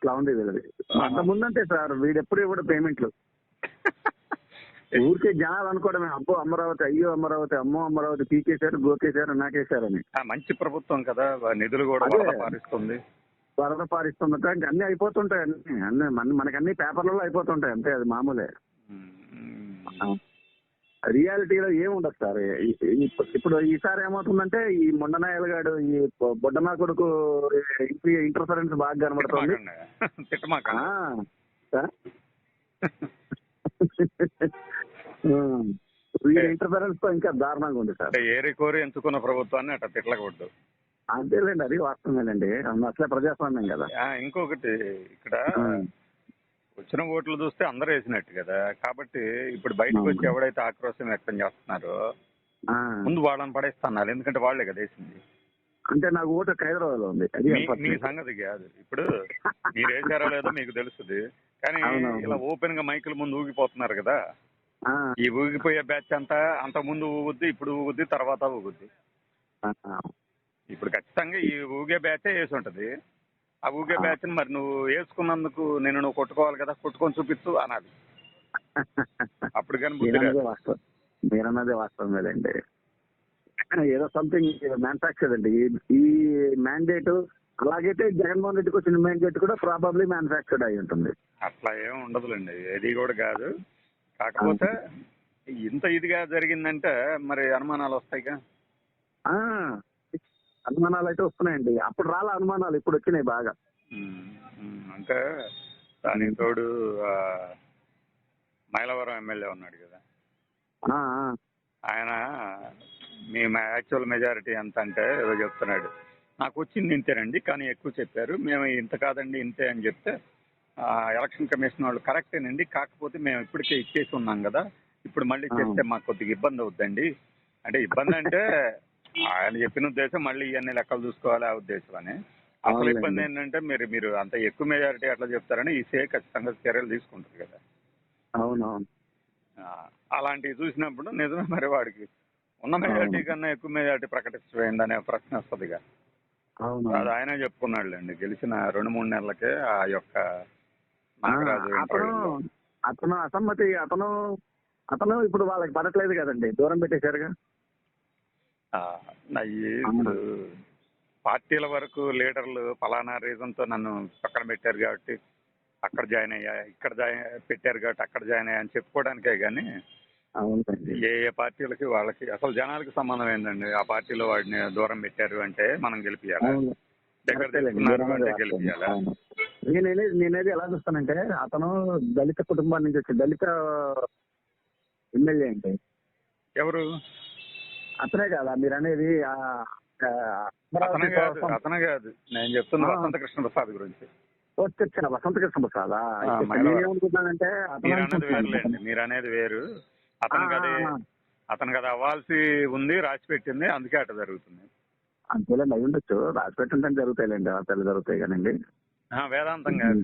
అట్లా ఉంది వీళ్ళది. అంత ముందంటే సార్ వీడెప్పుడు ఇవ్వడు పేమెంట్లు. ఊరికే జనాలు అనుకోవడమే, అబ్బో అమరావతి, అయ్యో అమరావతి, అమ్మో అమరావతి, పీకేశారు, గోకేశారు, నాకేశారని. మంచి ప్రభుత్వం కదా, నిధులు కూడా అదే. వరద పారిస్తుంది. వరద పారిస్తుందట, ఇంక అన్ని అయిపోతుంటాయి. అన్ని మనకి అన్ని పేపర్లలో అయిపోతుంటాయి, అంతే, అది మామూలే. రియాలిటీలో ఏముండదు సార్. ఇప్పుడు ఈసారి ఏమవుతుందంటే ఈ మొండనాయలు గాడు, ఈ బొడ్డనా కొడుకు ఇంటర్ఫరెన్స్ బాగా కనబడుతుంది. వీడి ఇంటర్ఫరెన్స్ తో ఇంకా దారుణంగా ఉంది సార్. ఏరి కోరి ఎంచుకున్న ప్రభుత్వాన్ని అట్లా తిట్లకూడదు. అంతేలేండి, అది వాస్తవమేనండి. అసలే ప్రజాస్వామ్యం కదా. ఇంకొకటి, ఇక్కడ వచ్చిన ఓట్లు చూస్తే అందరూ వేసినట్టు కదా. కాబట్టి ఇప్పుడు బయటకు వచ్చి ఎవడైతే ఆక్రోశం వ్యక్తం చేస్తున్నారో ముందు వాళ్ళని పడేస్తున్నారు. ఎందుకంటే వాళ్లే కదా వేసింది. అంటే నాకు ఓటు హైదరాబాద్ ఉంది. మీ సంగతి కాదు, ఇప్పుడు మీరు వేసారో లేదో మీకు తెలుస్తుంది. కానీ ఇలా ఓపెన్ గా మైకుల ముందు ఊగిపోతున్నారు కదా. ఈ ఊగిపోయే బ్యాచ్ అంతా అంత ముందు ఊగుద్ది, ఇప్పుడు ఊగుద్ది, తర్వాత ఊగుద్ది. ఇప్పుడు ఖచ్చితంగా ఈ ఊగే బ్యాచే వేసి ఉంటది. ఆ ఊగే బ్యాచ్ మరి నువ్వు వేసుకున్నందుకు నువ్వు కొట్టుకోవాలి కదా, కొట్టుకొని చూపిస్తూ అనాలి. అప్పుడు కానీ మీరన్నదే వాస్తవం కదండి. ఏదో సంథింగ్ మ్యానుఫాక్చర్ అండి ఈ మ్యాండేట్. అలాగైతే జగన్మోహన్ రెడ్డికి వచ్చిన మ్యాండేట్ కూడా ప్రాబబ్లీ మ్యానుఫాక్చర్డ్ అయి ఉంటుంది. అట్లా ఏం ఉండదులేండి, ఏది కూడా కాదు. కాకపోతే ఇంత ఇదిగా జరిగిందంటే మరి అనుమానాలు వస్తాయిగా. అనుమానాలు అయితే వస్తున్నాయండి. అప్పుడు రాలే అనుమానాలు, ఇప్పుడు వచ్చినాయి బాగా. అంటే దానికి తోడు మైలవరం ఎమ్మెల్యే ఉన్నాడు కదా, ఆయన మీ యాక్చువల్ మెజారిటీ ఎంత అంటే ఏదో చెప్తున్నాడు. నాకు వచ్చింది ఇంతేనండి, కానీ ఎక్కువ చెప్పారు, మేము ఇంత కాదండి ఇంతే అని చెప్తే ఎలక్షన్ కమిషన్ వాళ్ళు కరెక్టేనండి, కాకపోతే మేము ఇప్పటికే ఇచ్చేసి ఉన్నాం కదా, ఇప్పుడు మళ్ళీ చేస్తే మాకు కొద్దిగా ఇబ్బంది అవుద్దండి. అంటే ఇబ్బంది అంటే ఆయన చెప్పిన ఉద్దేశం మళ్ళీ ఇవన్నీ లెక్కలు చూసుకోవాలి, ఆ ఉద్దేశం అని. అసలు ఇబ్బంది ఏంటంటే మీరు అంత ఎక్కువ మెజారిటీ అట్లా చెప్తారని ఈసీఐ ఖచ్చితంగా చర్యలు తీసుకుంటారు కదా. అవునవును. అలాంటివి చూసినప్పుడు నిజమే, మరి వాడికి ఉన్న మెజారిటీ కన్నా ఎక్కువ మెజారిటీ ప్రకటించబోయిందనే ప్రశ్న వస్తుందిగా. అది ఆయనే చెప్పుకున్నాడులేండి, గెలిచిన 2-3 నెలలకే ఆ యొక్క అతను అసమ్మతి అతను ఇప్పుడు వాళ్ళకి పడట్లేదు కదండి, దూరం పెట్టేశారుగా. ఇప్పుడు పార్టీల వరకు లీడర్లు ఫలానా రీజన్ తో నన్ను పక్కన పెట్టారు కాబట్టి అక్కడ జాయిన్ అయ్యా, ఇక్కడ పెట్టారు కాబట్టి అక్కడ జాయిన్ అయ్యా అని చెప్పుకోవడానికే గానీ ఏ పార్టీలకి వాళ్ళకి అసలు జనాలకి సంబంధం ఏందండి. ఆ పార్టీలో వాడిని దూరం పెట్టారు అంటే మనం గెలిపియాలా, దగ్గర తీసుకున్నారు అంటే గెలిపియాలా. నేనేది ఎలా చూస్తానంటే, అతను దళిత కుటుంబాల నుంచి వచ్చి దళిత ఎమ్మెల్యే అండి. ఎవరు? అతనే కదా మీరు అనేది? అతనే కాదు, నేను చెప్తున్నా వసంత కృష్ణ ప్రసాద్ గురించి. వచ్చిన వసంత కృష్ణ ప్రసాద్ నేనేమనుకుంటున్నానంటే, మీరు అనేది వేరు. అతనికి అది అవ్వాల్సి ఉంది, రాసి పెట్టింది, అందుకే అట్లా జరుగుతుంది. అంతేలేండి, అయి ఉండొచ్చు, రాసి పెట్టింటే జరుగుతాయిలేండి, వార్తలు జరుగుతాయి కానండి. వేదాంతం కాదు,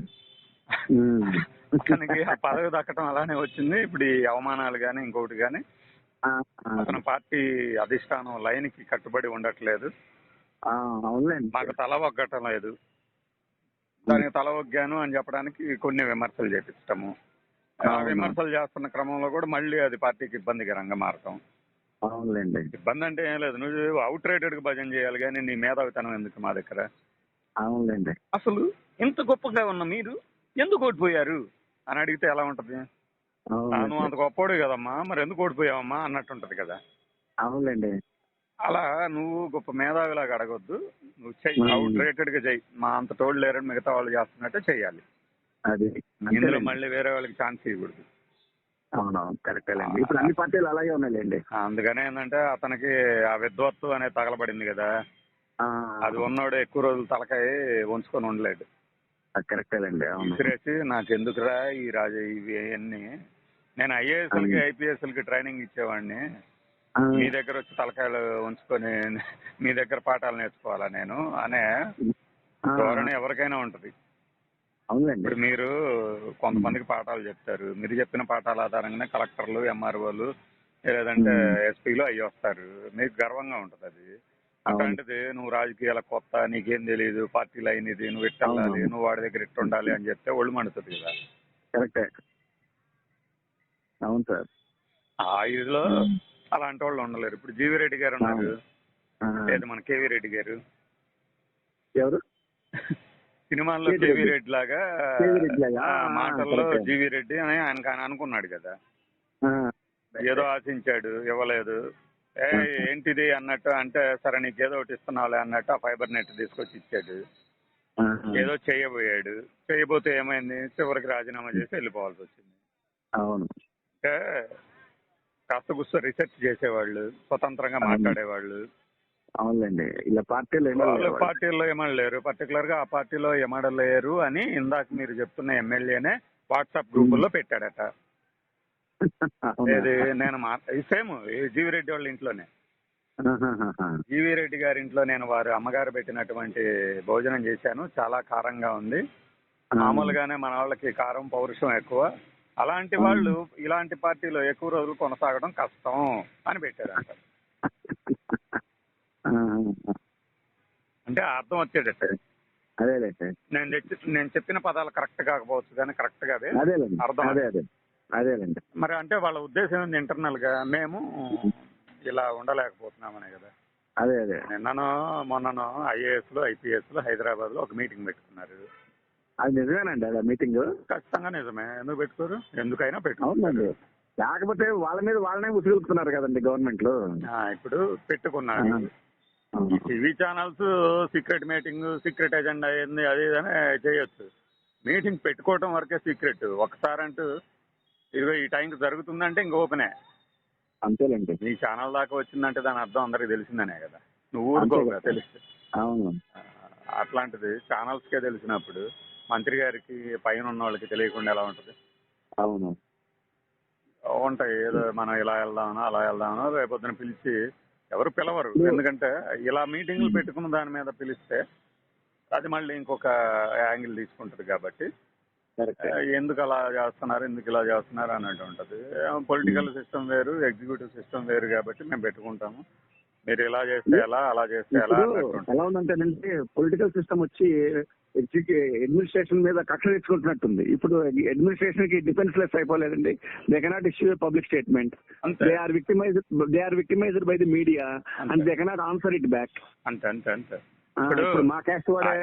అతనికి ఆ పదవి దక్కడం అలానే వచ్చింది. ఇప్పుడు ఈ అవమానాలు గాని ఇంకొకటి గాని అతని పార్టీ అధిష్టానం లైన్ కి కట్టుబడి ఉండట్లేదు. నాకు తల ఒగ్గటం లేదు, దానికి తల ఒగ్గాను అని చెప్పడానికి కొన్ని విమర్శలు చేపించటము, విమర్శలు చేస్తున్న క్రమంలో కూడా మళ్ళీ అది పార్టీకి ఇబ్బందికరంగా మారటం. అవునులేండి. ఇబ్బంది అంటే ఏం లేదు, నువ్వు అవుట్ రేటెడ్ గా భజన చేయాలి కానీ నీ మేధావితనం ఎందుకు మా దగ్గర? అవునులేండి. అసలు ఇంత గొప్పగా ఉన్న మీరు ఎందుకు ఓడిపోయారు అని అడిగితే ఎలా ఉంటది? నువ్వు అంత గొప్పోడు కదమ్మా, మరి ఎందుకు ఓడిపోయావమ్మా అన్నట్టుంటది కదా. అవునులేండి. అలా నువ్వు గొప్ప మేధావిలాగా అడగొద్దు, నువ్వు చెయ్యి, అవుట్ రేటెడ్ గా చెయ్యి, మా అంత తోడు లేరని మిగతా వాళ్ళు చేస్తున్నట్టే చెయ్యాలి. ఇందులో మళ్ళీ వేరే వాళ్ళకి ఛాన్స్ ఇవ్వకూడదు. అవునవును, కరెక్టేలేండి. ఇప్పుడు అన్ని పార్టీలు అలాగే ఉన్నాయిలేండి. అందుకనే ఏంటంటే అతనికి ఆ విద్వత్తు అనేది తగలబడింది కదా, అది ఉన్నోడు ఎక్కువ రోజులు తలకాయ ఉంచుకొని ఉండలేడు. కరెక్టేలేండి. విసిరేసి నాకు ఎందుకురా ఈ ఇవన్నీ, నేను ఐఏఎస్ఎల్కి ఐపీఎస్ఎల్కి ట్రైనింగ్ ఇచ్చేవాడిని, మీ దగ్గర వచ్చి తలకాయలు ఉంచుకొని మీ దగ్గర పాఠాలు నేర్చుకోవాలా నేను అనే ధోరణి ఎవరికైనా ఉంటది. ఇప్పుడు మీరు కొంతమందికి పాఠాలు చెప్తారు, మీరు చెప్పిన పాఠాల ఆధారంగానే కలెక్టర్లు, ఎంఆర్ఓలు లేదంటే ఎస్పీలు అయ్యి వస్తారు, మీకు గర్వంగా ఉంటది. అది అట్లాంటిది నువ్వు రాజకీయాల కొత్త, నీకేం తెలియదు, పార్టీలు అయినది, నువ్వు ఇట్టెళ్ళాలి, నువ్వు వాడి దగ్గర ఇట్టు ఉండాలి అని చెప్తే ఒళ్ళు మండుతుంది కదా. కరెక్టే. అవును సార్. ఆ ఇదిలో అలాంటి వాళ్ళు ఉండలేరు. ఇప్పుడు జీవీ రెడ్డి గారు ఉన్నారు, లేదు మన కేవీ రెడ్డి గారు. ఎవరు? సినిమాల్లో కేవీ రెడ్డి లాగా మాటల్లో జీవీ రెడ్డి అని ఆయన అనుకున్నాడు కదా. ఏదో ఆశించాడు, ఇవ్వలేదు. ఏంటిది అన్నట్టు అంటే, సరే నీకు ఏదో ఒకటి ఇస్తున్నావులే అన్నట్టు ఆ ఫైబర్ నెట్ తీసుకొచ్చి ఇచ్చాడు. ఏదో చేయబోతే ఏమైంది, చివరికి రాజీనామా చేసి వెళ్ళిపోవాల్సి వచ్చింది. అవును. అంటే కాస్త గుస్త రీసెర్చ్ చేసేవాళ్ళు, స్వతంత్రంగా మాట్లాడేవాళ్ళు. అవునండి. ఇలా పార్టీల్లో ఏమడలేరు, పర్టికులర్ గా ఆ పార్టీలో ఏమడలేరు అని ఇందాక మీరు చెప్తున్న ఎమ్మెల్యేనే వాట్సాప్ గ్రూపుల్లో పెట్టాడట. నేను సేమ్ జీవీ రెడ్డి వాళ్ళ ఇంట్లోనే, జీవీ రెడ్డి గారి ఇంట్లో నేను వారు అమ్మగారు పెట్టినటువంటి భోజనం చేశాను, చాలా కారంగా ఉంది. మామూలుగానే మన వాళ్ళకి కారం పౌరుషం ఎక్కువ, అలాంటి వాళ్ళు ఇలాంటి పార్టీలో ఎక్కువ రోజులు కొనసాగడం కష్టం అని పెట్టారు అంట. అంటే అర్థం వచ్చేటట్టు. నేను చెప్పిన పదాలు కరెక్ట్ కాకపోవచ్చు కానీ కరెక్ట్ గా అర్థం. మరి అంటే వాళ్ళ ఉద్దేశం ఏంది, ఇంటర్నల్ గా మేము ఇలా ఉండలేకపోతున్నామనే కదా. నిన్ననో మొన్ననో ఐఏఎస్లు ఐపీఎస్లు హైదరాబాద్ లో ఒక మీటింగ్ పెట్టుకున్నారు. అది నిజమేనండి, అదే మీటింగ్ ఖచ్చితంగా నిజమే. ఎందుకు పెట్టుకోరు, ఎందుకైనా పెట్టుకోండి. లేకపోతే వాళ్ళ మీద వాళ్ళనే ఉసుగులుతున్నారు కదండి గవర్నమెంట్ లో. ఇప్పుడు పెట్టుకున్నారు ఈ TV channels, secret meeting, secret agenda అయింది అది ఇదని చేయొచ్చు. మీటింగ్ పెట్టుకోవటం వరకే సీక్రెట్. ఒకసారి అంటూ ఇదిగో ఈ టైంకి జరుగుతుందంటే ఇంక ఓపెనే. అంతేలేండి. నీ ఛానల్ దాకా వచ్చిందంటే దాని అర్థం అందరికి తెలిసిందనే కదా, నువ్వు ఊరుకోగా తెలిస్తే. అవును. అట్లాంటిది ఛానల్స్కే తెలిసినప్పుడు మంత్రి గారికి పైన ఉన్న వాళ్ళకి తెలియకుండా ఎలా ఉంటుంది? అవును, ఉంటాయి. ఏదో మనం ఇలా వెళ్దామనో అలా వెళ్దామనో రేపొద్దున పిలిచి ఎవరు పిలవరు. ఎందుకంటే ఇలా మీటింగ్లు పెట్టుకున్న దాని మీద పిలిస్తే అది మళ్ళీ ఇంకొక యాంగిల్ తీసుకుంటది కాబట్టి ఎందుకు అలా చేస్తున్నారు, ఎందుకు ఇలా చేస్తున్నారు అన్నట్టు ఉంటుంది. పొలిటికల్ సిస్టమ్ వేరు, ఎగ్జిక్యూటివ్ సిస్టమ్ వేరు కాబట్టి మేము పెట్టుకుంటాము. మీరు ఇలా చేస్తే ఎలా, అలా చేస్తే ఎలా ఎలా ఉందంటేనంటే పొలిటికల్ సిస్టమ్ వచ్చి అడ్మినిస్ట్రేషన్ మీద కక్ష తెచ్చుకుంటున్నట్టుంది. ఇప్పుడు అడ్మినిస్ట్రేషన్ కి డిఫెన్స్ లెస్ అయిపోలేదండి. They cannot issue a public statement. They are victimised by the media and they cannot answer it back. అంతే. ఇప్పుడు మా క్యాస్ట్ వాడే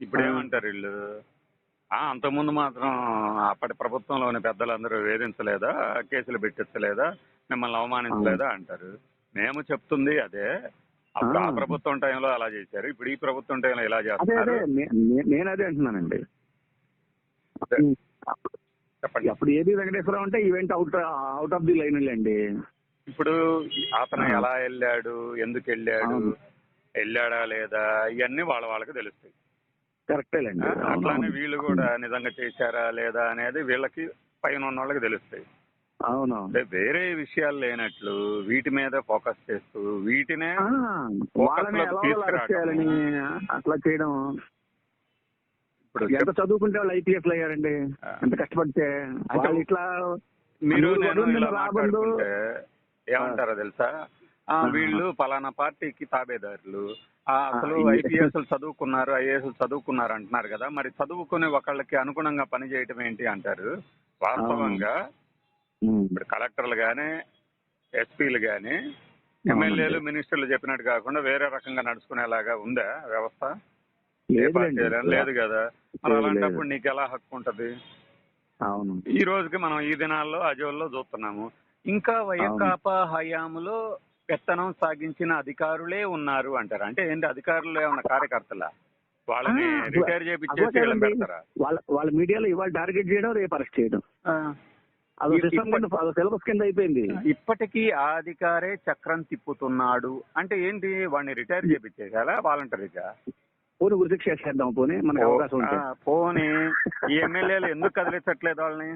ఇప్పుడు ఏమంటారు వీళ్ళు, అంతకుముందు మాత్రం అప్పటి ప్రభుత్వంలోని పెద్దలందరూ వేధించలేదా, కేసులు పెట్టించలేదా, మిమ్మల్ని అవమానించలేదా అంటారు. మేము చెప్తుంది అదే. అప్పుడు ఆ ప్రభుత్వం టైంలో అలా చేశారు, ఇప్పుడు ఈ ప్రభుత్వం టైంలో ఇలా చేస్తారు. నేను అదే అంటున్నానండి. చెప్పండి. అప్పుడు ఏది వెంకటేశ్వరరావు అంటే event out of the line అండి. ఇప్పుడు అతను ఎలా వెళ్ళాడు, ఎందుకు వెళ్ళాడా లేదా, ఇవన్నీ వాళ్ళకి తెలుస్తాయి. కరెక్టేలేండి. అట్లానే వీళ్ళు కూడా నిజంగా చేశారా లేదా అనేది వీళ్ళకి పైన ఉన్న వాళ్ళకి తెలుస్తాయి. అవును. వేరే విషయాలు లేనట్లు వీటి మీద ఫోకస్ చేస్తూ వీటినే అట్లా చేయడం. ఇప్పుడు ఎంత చదువుకుంటే వాళ్ళు ఐపీఎస్ అయ్యారండి, ఎంత కష్టపడితే. ఇట్లా మీరు ఏమంటారో తెలుసా, వీళ్ళు పలానా పార్టీకి తాబేదారులు, అసలు ఐపీఎస్ చదువుకున్నారు, ఐఏఎస్ చదువుకున్నారు అంటున్నారు కదా, మరి చదువుకుని ఒకళ్ళకి అనుగుణంగా పనిచేయటం ఏంటి అంటారు. వాస్తవంగా ఇప్పుడు కలెక్టర్లు గాని, ఎస్పీలు గాని, ఎమ్మెల్యేలు, మినిస్టర్లు చెప్పినట్టు కాకుండా వేరే రకంగా నడుచుకునేలాగా ఉందా వ్యవస్థ? ఏ పార్టీ లేదు కదా. మరి అలాంటప్పుడు నీకు ఎలా హక్కు ఉంటది? ఈ రోజుకి మనం ఈ దినాల్లో అజోల్లో చూస్తున్నాము. ఇంకా వైకాపా హయాంలో పెత్తనం సాగించిన అధికారులే ఉన్నారు అంటారు. అంటే ఏంటి, అధికారులు ఏమన్నా కార్యకర్తల వాళ్ళని రిటైర్ చేయించేసి పెడతారా? వాళ్ళ మీడియాలో ఇవాళ టార్గెట్ చేయడం, రేపు అరెస్ట్ చేయడం, సిలబస్ కింద అయిపోయింది. ఇప్పటికీ ఆ అధికారే చక్రం తిప్పుతున్నాడు అంటే ఏంటి, వాడిని రిటైర్ చేయించేసారా వాలంటరీగా? పోనీ ఉరిశిక్ష చేద్దాం, పోనీ మనకు అవకాశం ఉంటే. పోనీ ఈ ఎమ్మెల్యేలు ఎందుకు కదిలించట్లేదు వాళ్ళని?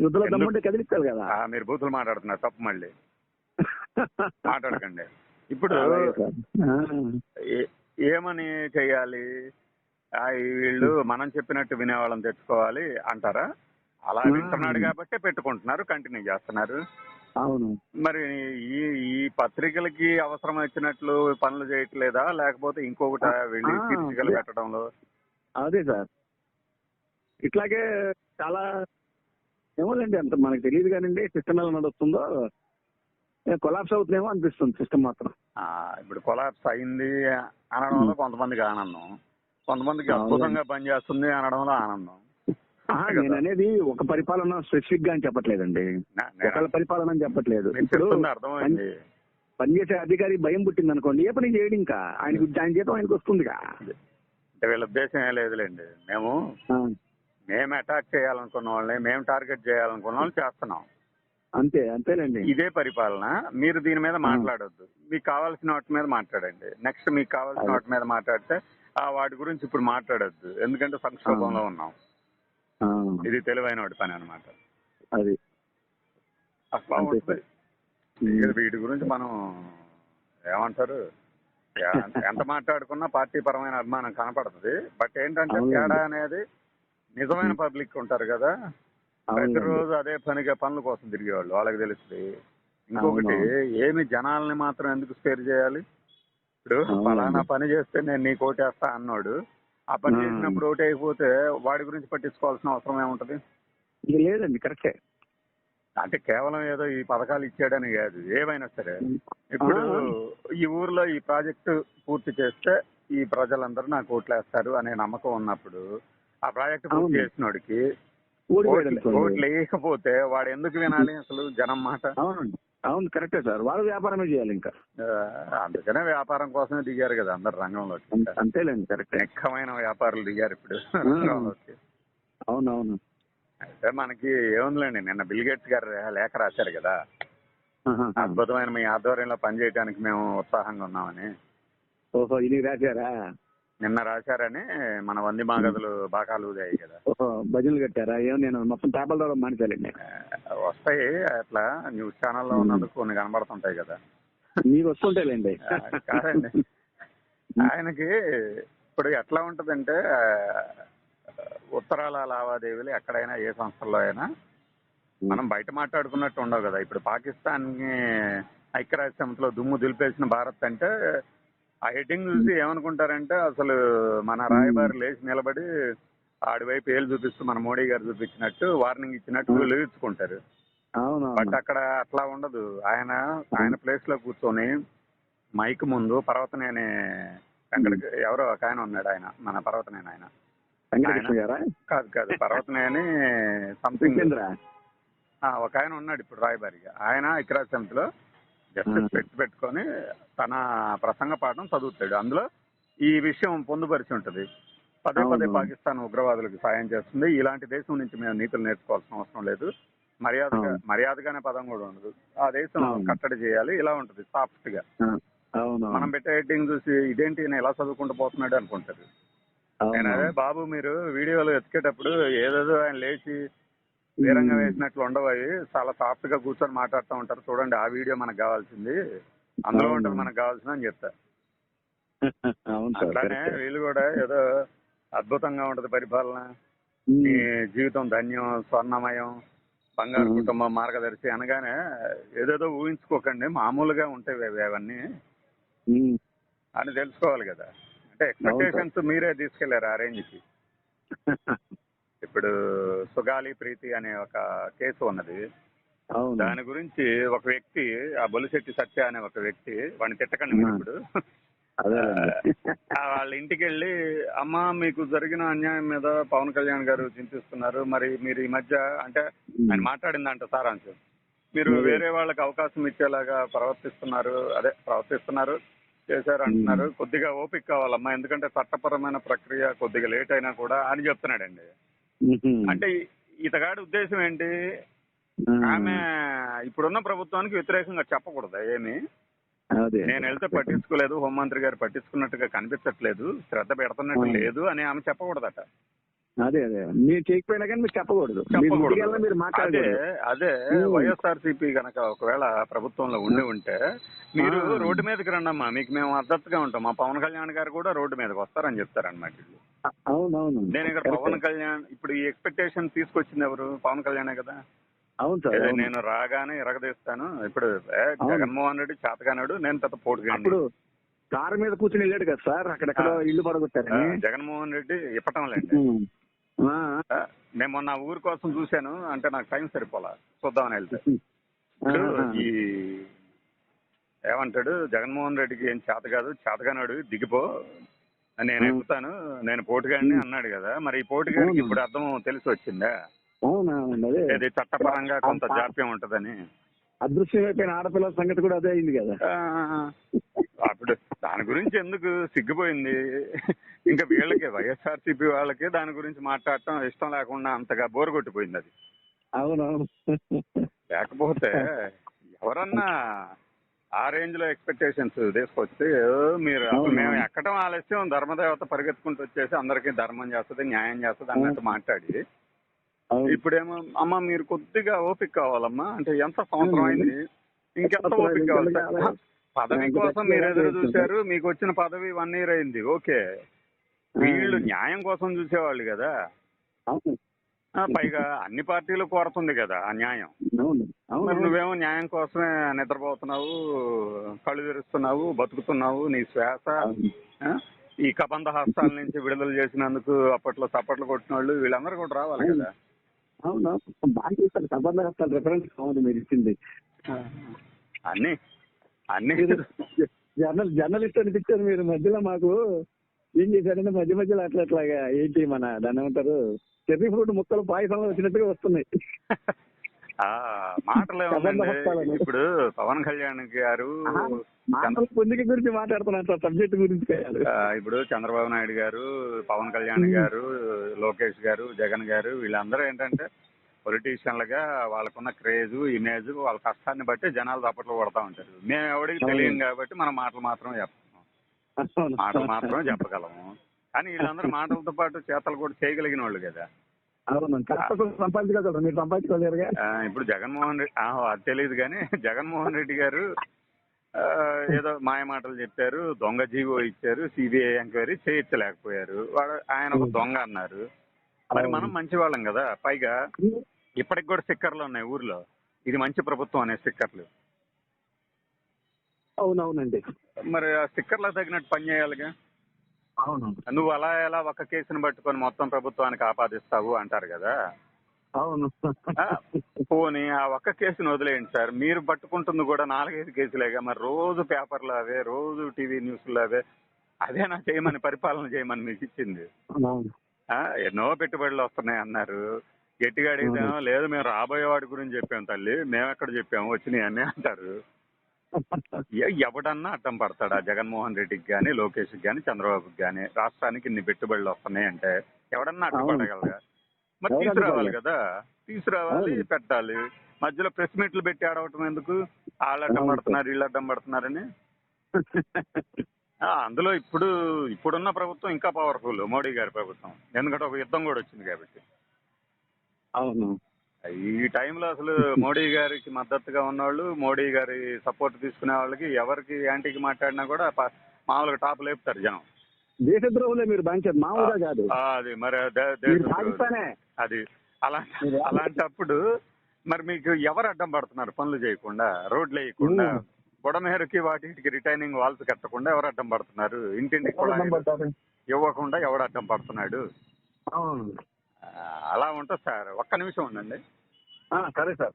యుద్ధంలో దమ్ముంటే కదిలిస్తారు కదా. మీరు బూతులు మాట్లాడుతున్నారు, తప్పు. మళ్ళీ మాట్లాడకండి. ఇప్పుడు ఏమని చెయ్యాలి? వీళ్ళు మనం చెప్పినట్టు వినేవాళ్ళని తెచ్చుకోవాలి అంటారా? అలా వింటున్నాడు కాబట్టి పెట్టుకుంటున్నారు, కంటిన్యూ చేస్తున్నారు. అవును. మరి ఈ ఈ పత్రికలకి అవసరం వచ్చినట్లు పనులు చేయట్లేదా, లేకపోతే ఇంకొకటి వెళ్ళి శీర్షికలు అదే పెట్టడంలో? అదే సార్, ఇట్లాగే చాలా ఏమోలేండి, అంత మనకు తెలియదు కానండి సిస్టమ్ ఎలా నడుస్తుందో. కొలాప్స్ అవుతుందేమో అనిపిస్తుంది సిస్టమ్ మాత్రం. ఇప్పుడు కొలాప్స్ అయింది అనడంలో కొంతమందికి ఆనందం, కొంతమందికి అద్భుతంగా పనిచేస్తుంది అనడంలో ఆనందం. నేను అనేది ఒక పరిపాలన స్పెసిఫిక్ గా అని చెప్పట్లేదండి, ఒకళ్ళ పరిపాలన అని చెప్పట్లేదు. ఇప్పుడు అర్థమైంది. పనిచేసే అధికారి భయం పుట్టింది అనుకోండి, ఏ పని చేయడు, ఇంకా ఆయన జీతం ఆయనకు వస్తుందిగా. అంటే వీళ్ళ ఉద్దేశం ఏం లేదులేండి, మేము అటాక్ చేయాలనుకున్న వాళ్ళని, మేము టార్గెట్ చేయాలనుకున్న వాళ్ళని చేస్తున్నాం, అంతేలేండి. ఇదే పరిపాలన. మీరు దీని మీద మాట్లాడొద్దు, మీకు కావాల్సిన వాటి మీద మాట్లాడండి. నెక్స్ట్ మీకు కావాల్సిన వాటి మీద మాట్లాడితే వాటి గురించి ఇప్పుడు మాట్లాడొద్దు, ఎందుకంటే సంక్షోభంలో ఉన్నాం. ఇది తెలివైన వాడి పని అనమాట. అది అట్లా ఉంటుంది. వీటి గురించి మనం ఏమంటారు, ఎంత మాట్లాడుకున్నా పార్టీ పరమైన అభిమానం కనపడుతుంది. బట్ ఏంటంటే తేడా అనేది నిజమైన పబ్లిక్ ఉంటారు కదా, ప్రతిరోజు అదే పనిగా పనుల కోసం తిరిగేవాళ్ళు, వాళ్ళకి తెలుస్తుంది. ఇంకొకటి, ఏమి జనాల్ని మాత్రం ఎందుకు స్పేర్ చేయాలి? ఇప్పుడు ఫలానా పని చేస్తే నేను నీకు ఓటేస్తా అన్నాడు, ఆ పని చేసినప్పుడు ఓటు అయిపోతే వాడి గురించి పట్టించుకోవాల్సిన అవసరం ఏముంటది? లేదండి, కరెక్టే. అంటే కేవలం ఏదో ఈ పథకాలు ఇచ్చాడని కాదు, ఏమైనా సరే. ఇప్పుడు ఈ ఊర్లో ఈ ప్రాజెక్టు పూర్తి చేస్తే ఈ ప్రజలందరూ నాకు ఓట్లేస్తారు అనే నమ్మకం ఉన్నప్పుడు, ఆ ప్రాజెక్టు పూర్తి చేసినోడికి ఓట్లు వేయకపోతే వాడు ఎందుకు వినాలి అసలు జనం మాట? అవును, కరెక్టే సార్, వాళ్ళు వ్యాపారమే చేయాలి ఇంకా. అందుకనే వ్యాపారం కోసమే దిగారు కదా అందరు రంగంలోకి. అంతేలేండి, కరెక్ట్. నిఖమైన వ్యాపారులు దిగారు ఇప్పుడు రంగంలోకి. అవునవును. అయితే మనకి ఏముందిలేండి, నిన్న బిల్ గేట్స్ గారు లేఖ రాశారు కదా, అద్భుతమైన మీ ఆధ్వర్యంలో పనిచేయడానికి మేము ఉత్సాహంగా ఉన్నామని. ఓహో, ఇది రాశారా? నిన్న రాశారని మన వంది మాగదులు బాకాలు ఊదాయి కదా. ఓహో, భజనలు కట్టారా? ఏమో నేను మొత్తం పేపర్ ద్వారా మానేసాలండి. వస్తాయి అట్లా, న్యూస్ ఛానల్లో ఉన్నందుకు కొన్ని కనబడుతుంటాయి కదా. మీకు వస్తుంటాయిలేండి. కాదండి, ఆయనకి ఇప్పుడు ఎట్లా ఉంటదంటే, ఉత్తరాల లావాదేవీలు ఎక్కడైనా ఏ సంస్థల్లో అయినా మనం బయట మాట్లాడుకున్నట్టు ఉండవు కదా. ఇప్పుడు పాకిస్తాన్ ఐక్యరాజ్య సమితిలో దుమ్ము దులిపేసిన భారత్ అంటే ఆ హెడ్డింగ్ చూసి ఏమనుకుంటారంటే, అసలు మన రాయబారి లేచి నిలబడి ఆడి వైపు ఏళ్ళు చూపిస్తూ మన మోడీ గారు చూపించినట్టు వార్నింగ్ ఇచ్చినట్టు వీళ్ళు ఊహించుకుంటారు. బట్ అక్కడ అట్లా ఉండదు. ఆయన ప్లేస్ లో కూర్చొని మైక్ ముందు పర్వతనేని ఎవరో ఒక ఆయన ఉన్నాడు, ఆయన మన పర్వతనేని ఆయన కాదు పర్వతనేని సంథింగ్ ఒక ఆయన ఉన్నాడు ఇప్పుడు రాయబారిగా. ఆయన ఐక్యరాజ్య సమితిలో జస్ట్ పెట్టుకొని తన ప్రసంగ పాఠం చదువుతాడు. అందులో ఈ విషయం పొందుపరిచి ఉంటుంది. పదే పాకిస్తాన్ ఉగ్రవాదులకు సాయం చేస్తుంది, ఇలాంటి దేశం నుంచి మేము నీతులు నేర్చుకోవాల్సిన అవసరం లేదు, మర్యాదగానే పదం కూడా ఉండదు, ఆ దేశం కట్టడి చేయాలి, ఇలా ఉంటుంది సాఫ్ట్ గా. మనం పెట్టే హెడ్డింగ్ చూసి ఇదేంటి నేను ఎలా చదువుకుంటూ పోతున్నాడు అనుకుంటారు. నేను అదే బాబు, మీరు వీడియోలు ఎత్తికేటప్పుడు ఏదేదో ఆయన లేచి వీరంగా వేసినట్లు ఉండవు, అవి చాలా సాఫ్ట్ గా కూర్చొని మాట్లాడుతూ ఉంటారు, చూడండి ఆ వీడియో మనకు కావాల్సింది, అందులో ఉంటుంది మనకు కావాల్సింది అని చెప్తా. అట్లానే వీళ్ళు కూడా ఏదో అద్భుతంగా ఉంటది పరిపాలన, మీ జీవితం ధన్యం, స్వర్ణమయం, బంగారు కుటుంబం, మార్గదర్శి అనగానే ఏదేదో ఊహించుకోకండి, మామూలుగా ఉంటాయి అవన్నీ అని తెలుసుకోవాలి కదా. అంటే ఎక్స్పెక్టేషన్స్ మీరే తీసుకెళ్లారు ఆ రేంజ్కి. ఇప్పుడు సుగాలి ప్రీతి అనే ఒక కేసు ఉన్నది, దాని గురించి ఒక వ్యక్తి, ఆ బొలిశెట్టి సత్య అనే ఒక వ్యక్తి, వాడిని తిట్టకండి మీరు ఇప్పుడు, వాళ్ళ ఇంటికి వెళ్ళి, అమ్మ మీకు జరిగిన అన్యాయం మీద పవన్ కళ్యాణ్ గారు చింతిస్తున్నారు, మరి మీరు ఈ మధ్య అంటే ఆయన మాట్లాడిందంట సారాంశం, మీరు వేరే వాళ్ళకి అవకాశం ఇచ్చేలాగా ప్రవర్తిస్తున్నారు చేశారు అంటున్నారు, కొద్దిగా ఓపిక కావాలమ్మా, ఎందుకంటే చట్టపరమైన ప్రక్రియ కొద్దిగా లేట్ అయినా కూడా అని చెప్తున్నాడండి. అంటే ఇతగాడి ఉద్దేశం ఏంటి, ఆమె ఇప్పుడున్న ప్రభుత్వానికి వ్యతిరేకంగా చెప్పకూడదు ఏమి, నేను వెళ్తే పట్టించుకోలేదు, హోంమంత్రి గారు పట్టించుకున్నట్టుగా కనిపించట్లేదు, శ్రద్ధ పెడుతున్నట్టు లేదు అని ఆమె చెప్పకూడదట. అదే మీరు చేయకపోయినా కానీ మీరు చెప్పకూడదు. అదే వైఎస్ఆర్సీపీ గనక ఒకవేళ ప్రభుత్వంలో ఉంటే మీరు రోడ్డు మీదకి రండమ్మా, మీకు మేము మద్దతుగా ఉంటాం, మా పవన్ కళ్యాణ్ గారు కూడా రోడ్డు మీదకి వస్తారని చెప్తారన్నమాట. అవునవును, నేను ఇక్కడ పవన్ కళ్యాణ్ ఇప్పుడు ఈ ఎక్స్పెక్టేషన్ తీసుకొచ్చింది ఎవరు? పవన్ కళ్యాణే కదా. అవును సార్, అవును. నేను రాగానే ఇరగదీస్తాను. ఇప్పుడు అవును. జగన్మోహన్ రెడ్డి చేతగానాడు, నేను పెద్ద పోటుగాడిని. అప్పుడు కారు మీద కూర్చుని వెళ్ళాడు కదా సార్, అక్కడెక్కడో ఇల్లు పడగొట్టారని. జగన్మోహన్ రెడ్డి ఇప్పటంలేండి. ఆ, నేను మొన్న ఊరి కోసం చూశాను, అంటే నాకు టైం సరిపోలా చూద్దామని వెళ్తే. ఇప్పుడు ఈ ఏమంటాడు, జగన్మోహన్ రెడ్డికి ఏం చేత కాదు, చేతగానాడు దిగిపో, నేను ఎక్కుతాను, నేను పోటుగాడిని అన్నాడు కదా. మరి ఈ పోటుగాడికి ఇప్పుడు అర్థం తెలిసి వచ్చిందా? అవునండి, ఇది చట్టపరంగా కొంత జాప్యం ఉంటదని. అదృశ్యమైపోయిన ఆడపిల్లల సంగతి కూడా అదే అయింది కదా. అప్పుడు దాని గురించి ఎందుకు సిగ్గిపోయింది. ఇంకా వీళ్ళకి వైఎస్ఆర్సీపీ వాళ్ళకి దాని గురించి మాట్లాడటం ఇష్టం లేకుండా అంతగా బోరు కొట్టిపోయింది అది. అవునవును. లేకపోతే ఎవరన్నా ఆ రేంజ్ లో ఎక్స్పెక్టేషన్స్ తీసుకొచ్చి మీరు అసలు మేము ఎక్కడం ఆలస్యం, ధర్మదేవత పరిగెత్తుకుంటూ వచ్చేసి అందరికీ ధర్మం చేస్తుంది, న్యాయం చేస్తుంది అన్నట్టు మాట్లాడి, ఇప్పుడేమో అమ్మ మీరు కొద్దిగా ఓపిక కావాలమ్మా అంటే ఎంత సంవత్సరం అయింది, ఇంకెంత ఓపిక కావాలి సార్? పదవి కోసం మీరు ఎదురు చూశారు, మీకు వచ్చిన పదవి 1 year అయింది, ఓకే. వీళ్ళు న్యాయం కోసం చూసేవాళ్ళు కదా. పైగా అన్ని పార్టీలు కోరుతుంది కదా ఆ న్యాయం. మరి నువ్వేమో న్యాయం కోసమే నిద్రపోతున్నావు, కళ్ళు తెరుస్తున్నావు, బతుకుతున్నావు, నీ శ్వాస ఈ కబంధ హస్తాల నుంచి విడుదల చేసినందుకు అప్పట్లో చప్పట్లు కొట్టిన వాళ్ళు వీళ్ళందరూ కూడా రావాలి కదా. అవును, బాగా చేస్తారు. కబంధ హస్తాలు రిఫరెన్స్ కావాలి మీరు ఇచ్చింది. అన్ని అన్ని జర్నలిస్ట్ అనిపించారు మీరు. మధ్యలో మాకు ఏం చేశారంటే మధ్య మధ్యలో అట్లాగా ఏంటి మన దాన్ని ఏమంటారు, చెర్రీ ఫ్రూట్ ముక్కలు పాయసంలో వచ్చినట్టుగా వస్తున్నాయి మాటలే. ఇప్పుడు పవన్ కళ్యాణ్ గారు పొందిక గురించి మాట్లాడుతున్నారు సార్, సబ్జెక్ట్ గురించి కాదు. ఇప్పుడు చంద్రబాబు నాయుడు గారు, పవన్ కళ్యాణ్ గారు, లోకేష్ గారు, జగన్ గారు వీళ్ళందరూ ఏంటంటే పొలిటీషియన్లుగా వాళ్ళకున్న క్రేజ్, ఇమేజ్, వాళ్ళ కష్టాన్ని బట్టి జనాలు చప్పట్లు కొడతా ఉంటారు. మేము ఎవరికి తెలియదు కాబట్టి మనం మాటలు మాత్రమే చెప్తాం, మాటలు మాత్రమే చెప్పగలము. కానీ వీళ్ళందరూ మాటలతో పాటు చేతలు కూడా చేయగలిగిన వాళ్ళు కదా. సంపాదించగలరు, మీరు సంపాదించగలేరుగా. ఇప్పుడు జగన్మోహన్ రెడ్డి అది తెలియదు కానీ జగన్మోహన్ రెడ్డి గారు ఏదో మాయ మాటలు చెప్పారు, దొంగ జీవో ఇచ్చారు, సిబిఐ ఎంక్వైరీ చేయించలేకపోయారు, ఆయన ఒక దొంగ అన్నారు. మరి మనం మంచి వాళ్ళం కదా. పైగా ఇప్పటికి కూడా స్టిక్కర్లు ఉన్నాయి ఊర్లో, ఇది మంచి ప్రభుత్వం అనే స్టిక్కర్లు. అవునవునండి. మరి ఆ స్టిక్కర్లకు తగినట్టు పని చేయాలిగా. అవును, నువ్వు అలా ఎలా ఒక కేసును పట్టుకొని మొత్తం ప్రభుత్వానికి ఆపాదిస్తావు అంటారు కదా. అవును. పోనీ ఆ ఒక్క కేసును వదిలేయండి సార్, మీరు పట్టుకుంటుంది కూడా 4-5 కేసులేగా. మరి రోజు పేపర్లు అవే, రోజు టీవీ న్యూస్లు అవే, అదేనా చేయమని, పరిపాలన చేయమని మీకు ఇచ్చింది? ఎన్నో పెట్టుబడులు వస్తున్నాయి అన్నారు, గట్టిగా అడిగితేమో లేదు మేము రాబోయే వాడి గురించి చెప్పాము తల్లి, మేము ఎక్కడ చెప్పాము వచ్చినాయి అని అంటారు. ఎవడన్నా అడ్డం పడతాడా? జగన్మోహన్ రెడ్డికి కానీ, లోకేష్కి కానీ, చంద్రబాబుకి కానీ రాష్ట్రానికి ఇన్ని పెట్టుబడులు వస్తున్నాయి అంటే ఎవడన్నా అడ్డుపడగలగా? మరి తీసుకురావాలి కదా, తీసుకురావాలి, పెట్టాలి. మధ్యలో ప్రెస్ మీట్లు పెట్టి ఆడవటం ఎందుకు? వాళ్ళు అడ్డం పడుతున్నారు, వీళ్ళు అడ్డం పడుతున్నారని. అందులో ఇప్పుడున్న ప్రభుత్వం ఇంకా పవర్ఫుల్, మోడీ గారి ప్రభుత్వం. ఎందుకంటే ఒక యుద్ధం కూడా వచ్చింది కాబట్టి. అవును, ఈ టైంలో అసలు మోడీ గారికి మద్దతుగా ఉన్నవాళ్ళు, మోడీ గారి సపోర్ట్ తీసుకునే వాళ్ళకి ఎవరికి యాంటీకి మాట్లాడినా కూడా మామూలుగా టాప్ లేపుతారు జనం. దేశద్రోహులే మీరు బాంచారు, మామూలుగా కాదు. అది మరి అది అలాంటప్పుడు మరి మీకు ఎవరు అడ్డం పడుతున్నారు? పనులు చేయకుండా, రోడ్లు వేయకుండా, బుడమేరుకి వాటికి రిటైనింగ్ వాల్స్ కట్టకుండా ఎవరు అడ్డం పడుతున్నారు? ఇంటింటికి కూడా ఇవ్వకుండా ఎవడు అడ్డం పడుతున్నాడు? అలా ఉంటుంది సార్. ఒక్క నిమిషం ఉండండి. సరే సార్.